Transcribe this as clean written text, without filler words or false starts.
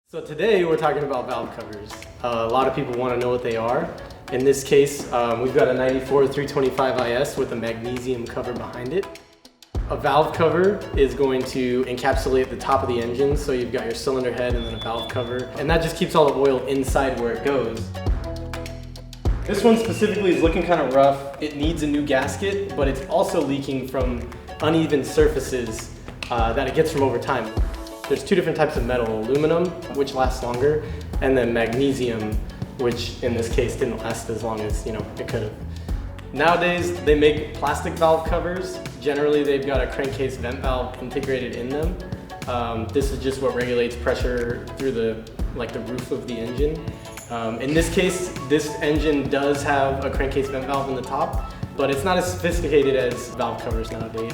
So today we're talking about valve covers. A lot of people want to know what they are. In this case, we've got a 94 325 IS with a magnesium cover behind it. A valve cover is going to encapsulate the top of the engine, so you've got your cylinder head and then a valve cover, and that just keeps all the oil inside where it goes. This one specifically is looking kind of rough. It needs a new gasket, but it's also leaking from uneven surfaces that it gets from over time. There's two different types of metal: aluminum, which lasts longer, and then magnesium, which in this case didn't last as long as it could have. Nowadays, they make plastic valve covers. Generally, they've got a crankcase vent valve integrated in them. This is just what regulates pressure through the roof of the engine. In this case, this engine does have a crankcase vent valve in the top, but it's not as sophisticated as valve covers nowadays.